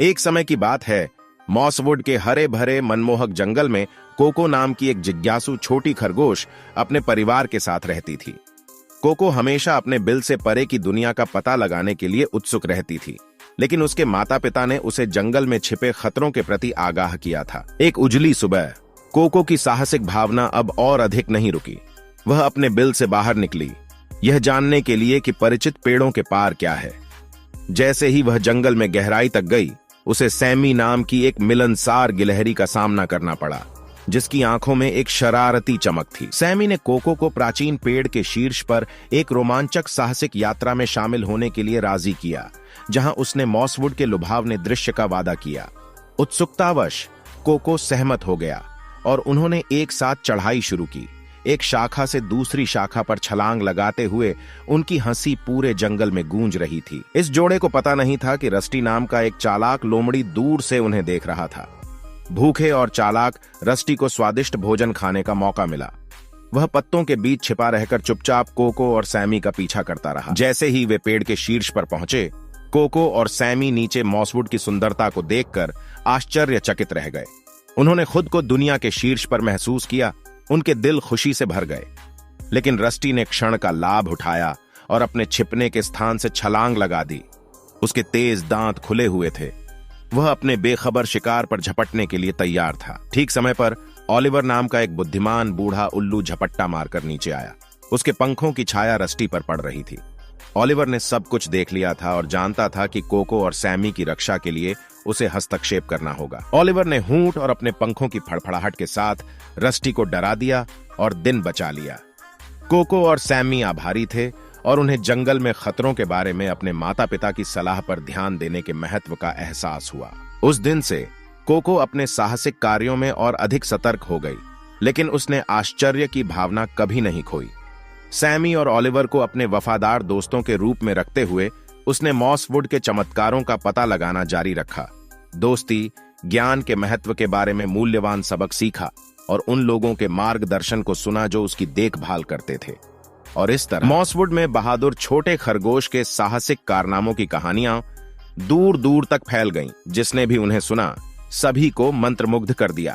एक समय की बात है, मॉसवुड के हरे भरे मनमोहक जंगल में कोको नाम की एक जिज्ञासु छोटी खरगोश अपने परिवार के साथ रहती थी। कोको हमेशा अपने बिल से परे की दुनिया का पता लगाने के लिए उत्सुक रहती थी, लेकिन उसके माता पिता ने उसे जंगल में छिपे खतरों के प्रति आगाह किया था। एक उजली सुबह कोको की साहसिक भावना अब और अधिक नहीं रुकी। वह अपने बिल से बाहर निकली, यह जानने के लिए कि परिचित पेड़ों के पार क्या है। जैसे ही वह जंगल में गहराई तक गई, उसे सैमी नाम की एक मिलनसार गिलहरी का सामना करना पड़ा, जिसकी आंखों में एक शरारती चमक थी। सैमी ने कोको को प्राचीन पेड़ के शीर्ष पर एक रोमांचक साहसिक यात्रा में शामिल होने के लिए राजी किया, जहां उसने मॉसवुड के लुभावने दृश्य का वादा किया। उत्सुकतावश कोको सहमत हो गया और उन्होंने एक साथ चढ़ाई शुरू की। एक शाखा से दूसरी शाखा पर छलांग लगाते हुए उनकी हंसी पूरे जंगल में गूंज रही थी। इस जोड़े को पता नहीं था कि रस्टी नाम का एक चालाक लोमड़ी दूर से उन्हें देख रहा था। भूखे और चालाक रस्टी को स्वादिष्ट भोजन खाने का मौका मिला। वह पत्तों के बीच छिपा रहकर चुपचाप कोको और सैमी का पीछा करता रहा। जैसे ही वे पेड़ के शीर्ष पर पहुंचे, कोको और सैमी नीचे मॉसवुड की सुंदरता को देखकर आश्चर्यचकित रह गए। उन्होंने खुद को दुनिया के शीर्ष पर महसूस किया। उनके दिल खुशी से भर गए। लेकिन रस्टी ने क्षण का लाभ उठाया और अपने छिपने के स्थान से छलांग लगा दी। उसके तेज दांत खुले हुए थे। वह अपने बेखबर शिकार पर झपटने के लिए तैयार था। ठीक समय पर ओलिवर नाम का एक बुद्धिमान बूढ़ा उल्लू झपट्टा मारकर नीचे आया। उसके पंखों की छाया रस्टी पर पड़ रही थी। ओलिवर ने सब कुछ देख लिया था और जानता था कि कोको और सैमी की रक्षा के लिए उसे हस्तक्षेप करना होगा। ओलिवर ने हूंट और अपने पंखों की फड़फड़ाहट के साथ रस्टी को डरा दिया और दिन बचा लिया। कोको और सैमी आभारी थे और उन्हें जंगल में खतरों के बारे में अपने माता पिता की सलाह पर ध्यान देने के महत्व का एहसास हुआ। उस दिन से कोको अपने साहसिक कार्यों में और अधिक सतर्क हो गई, लेकिन उसने आश्चर्य की भावना कभी नहीं खोई। सैमी और ओलिवर को अपने वफादार दोस्तों के रूप में रखते हुए उसने मॉसवुड के चमत्कारों का पता लगाना जारी रखा। दोस्ती, ज्ञान के महत्व के बारे में मूल्यवान सबक सीखा और उन लोगों के मार्गदर्शन को सुना जो उसकी देखभाल करते थे। और इस तरह मॉसवुड में बहादुर छोटे खरगोश के साहसिक कारनामों की कहानियां दूर दूर तक फैल गईं। जिसने भी उन्हें सुना, सभी को मंत्रमुग्ध कर दिया।